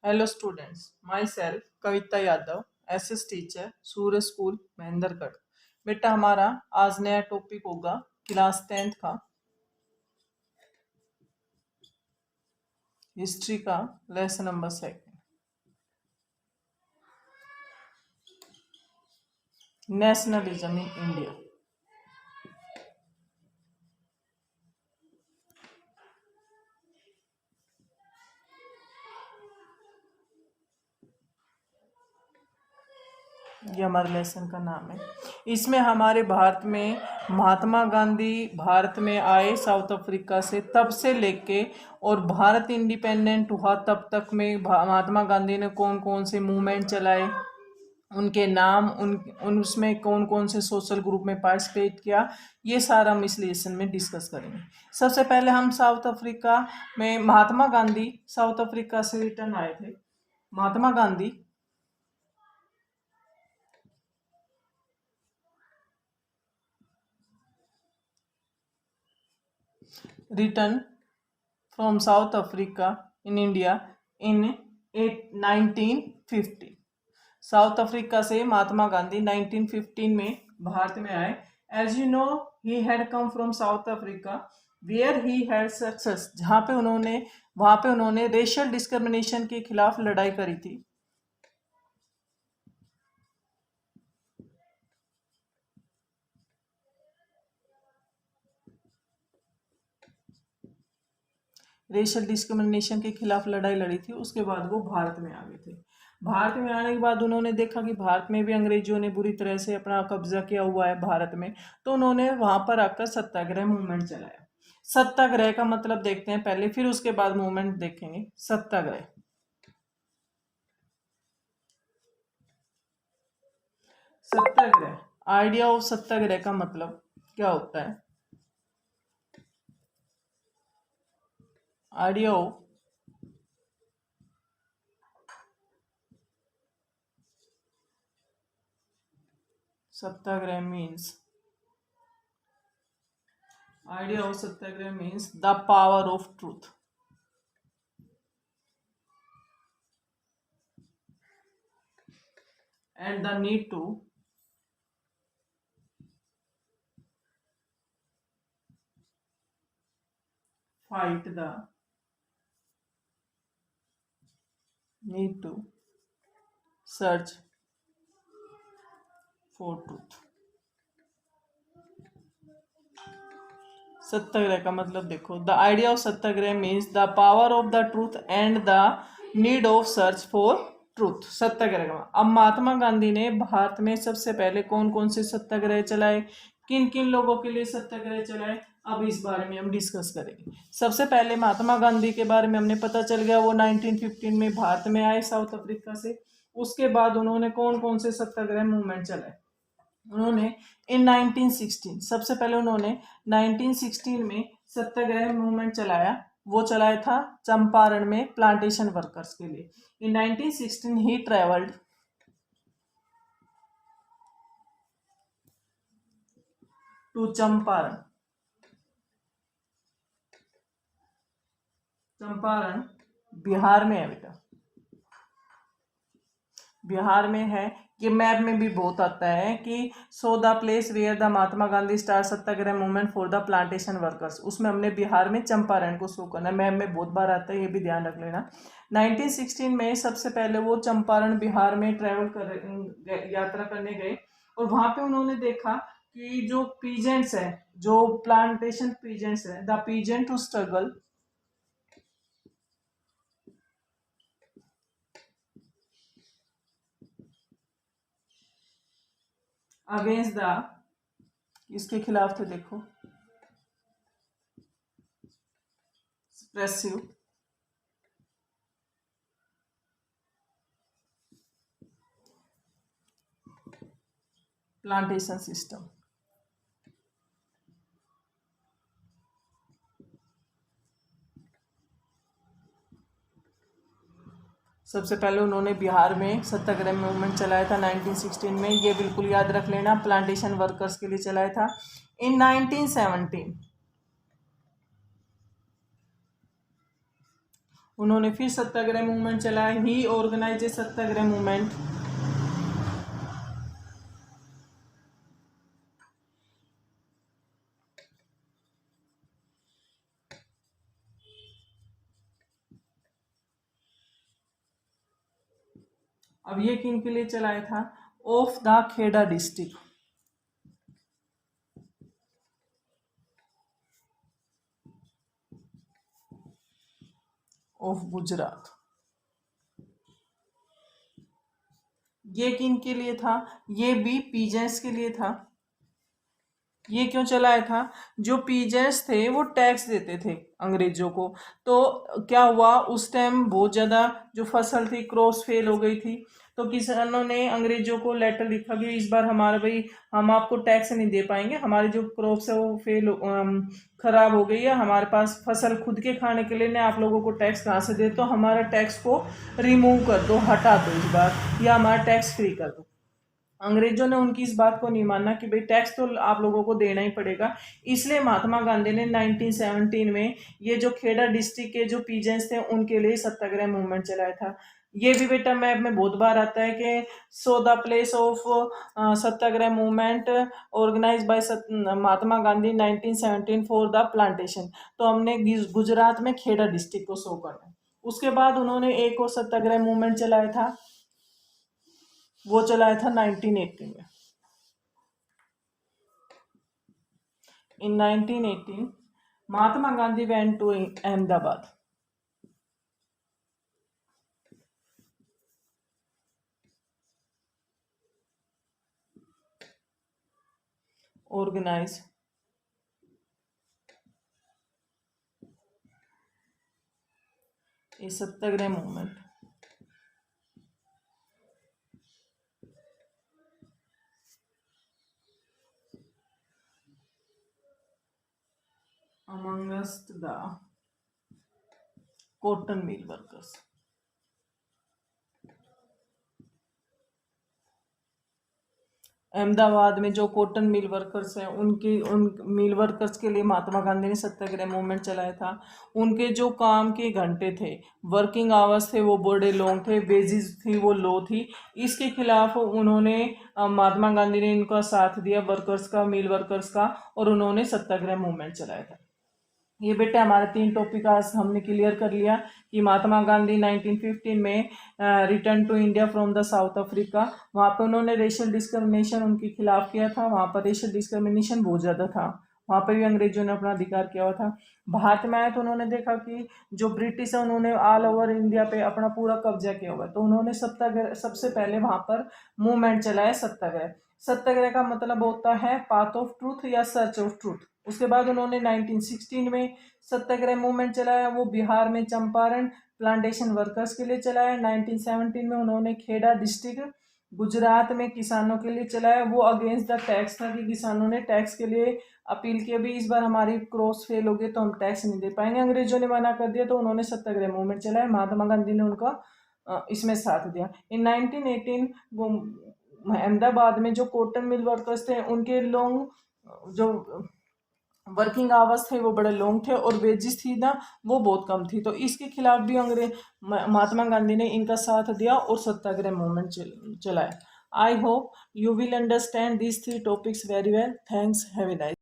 Hello students, my self Kavita Yadav, SS teacher, Surya school Mahendragarh. बेटा हमारा आज नया टॉपिक होगा क्लास 10th का हिस्ट्री का lesson number 2, nationalism in India. ये हमारे लेसन का नाम है। इसमें हमारे भारत में महात्मा गांधी भारत में आए साउथ अफ्रीका से, तब से लेके और भारत इंडिपेंडेंट हुआ तब तक में महात्मा गांधी ने कौन कौन से मूवमेंट चलाए, उनके नाम, उन उसमें कौन कौन से सोशल ग्रुप में पार्टिसिपेट किया, ये सारा हम इस लेसन में डिस्कस करेंगे। सबसे पहले हम साउथ अफ्रीका में महात्मा गांधी साउथ अफ्रीका से रिटर्न आए थे। Mahatma Gandhi return from South Africa in India in 1950। South Africa से महात्मा गांधी 1915 में भारत में आए। As you know, he had come from South Africa where he had success, वहां पे उन्होंने रेशियल डिस्क्रिमिनेशन के खिलाफ लड़ाई करी थी। रेशियल डिस्क्रिमिनेशन के खिलाफ लड़ाई लड़ी थी। उसके बाद वो भारत में आ गए थे। भारत में आने के बाद उन्होंने देखा कि भारत में भी अंग्रेजों ने बुरी तरह से अपना कब्जा किया हुआ है भारत में, तो उन्होंने वहां पर आकर सत्याग्रह मूवमेंट चलाया। सत्याग्रह का मतलब देखते हैं पहले, फिर उसके बाद मूवमेंट देखेंगे। सत्याग्रह, सत्याग्रह, आइडिया ऑफ सत्याग्रह का मतलब क्या होता है? Idea of satyagraha means the power of truth and the need to fight the need to search for truth। Satyagraha का मतलब देखो, the idea of satyagraha means the power of the truth and the need of search for truth. Satyagraha का अब महात्मा गांधी ने भारत में सबसे पहले कौन कौन से सत्याग्रह चलाए, किन किन लोगों के लिए सत्याग्रह चलाए, अब इस बारे में हम डिस्कस करेंगे। सबसे पहले महात्मा गांधी के बारे में हमने पता चल गया, वो 1915 में भारत में आए साउथ अफ्रीका से। उसके बाद उन्होंने कौन कौन से सत्याग्रह मूवमेंट चलाए। उन्होंने इन 1916, सबसे पहले उन्होंने 1916 में सत्याग्रह मूवमेंट चलाया। वो चलाया था चंपारण में प्लांटेशन वर्कर्स के लिए। इन 1916 ही ट्रेवल्ड टू चंपारण। चंपारण बिहार में है बेटा, बिहार में है। ये मैप में भी बहुत आता है कि so the place where the Mahatma Gandhi start satyagraha movement for the plantation workers, उसमें हमने बिहार में चंपारण को शो करना है। मैप में बहुत बार आता है, ये भी ध्यान रख लेना। 1916 में सबसे पहले वो चंपारण बिहार में यात्रा करने गए, और वहां पे उन्होंने देखा कि जो पीजेंट्स है, जो प्लांटेशन पीजेंट्स है, the peasant to struggle against the, इसके खिलाफ थे देखो, सप्रेसिव प्लांटेशन सिस्टम। सबसे पहले उन्होंने बिहार में सत्याग्रह मूवमेंट चलाया था 1916 में, ये बिल्कुल याद रख लेना, प्लांटेशन वर्कर्स के लिए चलाया था। इन 1917 उन्होंने फिर सत्याग्रह मूवमेंट चलाया। He organize a satyagraha movement. अब ये किन के लिए चलाया था? Of the Kheda district of Gujarat. ये किन के लिए था? ये भी पीजेंट्स के लिए था। ये क्यों चलाया था? जो पीजेंट्स थे वो टैक्स देते थे अंग्रेजों को, तो क्या हुआ उस टाइम बहुत ज़्यादा जो फसल थी क्रॉप्स फेल हो गई थी, तो किसानों ने अंग्रेजों को लेटर लिखा कि इस बार हमारा भाई हम आपको टैक्स नहीं दे पाएंगे, हमारी जो क्रॉप्स है वो खराब हो गई है, हमारे पास फसल खुद के खाने के लिए नहीं, आप लोगों को टैक्स कहाँ से दे, तो हमारा टैक्स को रिमूव कर दो, हटा दो इस बार, या हमारा टैक्स फ्री कर दो। अंग्रेजों ने उनकी इस बात को नहीं माना कि भाई टैक्स तो आप लोगों को देना ही पड़ेगा। इसलिए महात्मा गांधी ने 1917 में ये जो खेड़ा डिस्ट्रिक्ट के जो पीजेंट्स थे उनके लिए सत्याग्रह मूवमेंट चलाया था। ये भी बेटा मैप में बहुत बार आता है कि so the place of satyagraha movement organize by Mahatma Gandhi 1917 for the plantation. तो हमने गुजरात में खेड़ा डिस्ट्रिक्ट को शो करना है। उसके बाद उन्होंने एक और सत्याग्रह मूवमेंट चलाया था, वो चलाया था 1918 में। In 1918 Mahatma Gandhi went to Ahmedabad. Organise a satyagraha movement amongst the cotton mill workers। Ahmedabad में जो कॉटन मिल वर्कर्स हैं उन मिल वर्कर्स के लिए महात्मा गांधी ने सत्याग्रह मूवमेंट चलाया था। उनके जो काम के घंटे थे, वर्किंग आवर्स थे, वो बड़े लॉन्ग थे, वेजेस थी वो लो थी। इसके खिलाफ उन्होंने महात्मा गांधी ने इनका साथ दिया, वर्कर्स का, मिल वर्कर्स का, और उन्होंने सत्याग्रह मूवमेंट चलाया था। ये बेटे हमारे 3 टॉपिक आज हमने क्लियर कर लिया कि महात्मा गांधी 1915 में return to India from the South Africa, वहाँ पे उन्होंने रेशियल डिस्क्रिमिनेशन उनके खिलाफ किया था। वहाँ पर रेशियल डिस्क्रिमिनेशन बहुत ज़्यादा था, वहाँ पर भी अंग्रेजों ने अपना अधिकार किया हुआ था। भारत में आए तो उन्होंने देखा कि जो ब्रिटिश है उन्होंने ऑल ओवर इंडिया पे अपना पूरा कब्जा किया हुआ है, तो उन्होंने सत्याग्रह सबसे पहले वहाँ पर मूवमेंट चलाया सत्याग्रह। सत्याग्रह का मतलब होता है पाथ ऑफ ट्रूथ या सर्च ऑफ ट्रूथ। उसके बाद उन्होंने 1916 में सत्याग्रह मूवमेंट चलाया, वो बिहार में चंपारण प्लांटेशन वर्कर्स के लिए चलाया। 1917 में उन्होंने खेड़ा डिस्ट्रिक्ट गुजरात में किसानों के लिए चलाया, वो अगेंस्ट द टैक्स था कि किसानों ने टैक्स के लिए अपील की, अभी इस बार हमारी क्रॉस फेल हो गई तो हम टैक्स नहीं दे पाएंगे, अंग्रेजों ने मना कर दिया, तो उन्होंने सत्याग्रह मूवमेंट चलाया। महात्मा गांधी ने उनका इसमें साथ दिया। इन 1918 वो अहमदाबाद में जो कॉटन मिल वर्कर्स थे उनके लॉन्ग जो वर्किंग आवर्स थे वो बड़े लॉन्ग थे, और वेजेस थी ना वो बहुत कम थी, तो इसके खिलाफ भी अंग्रेज महात्मा गांधी ने इनका साथ दिया और सत्याग्रह मूवमेंट चलाया। I hope you will understand these 3 topics very well. Thanks, have a nice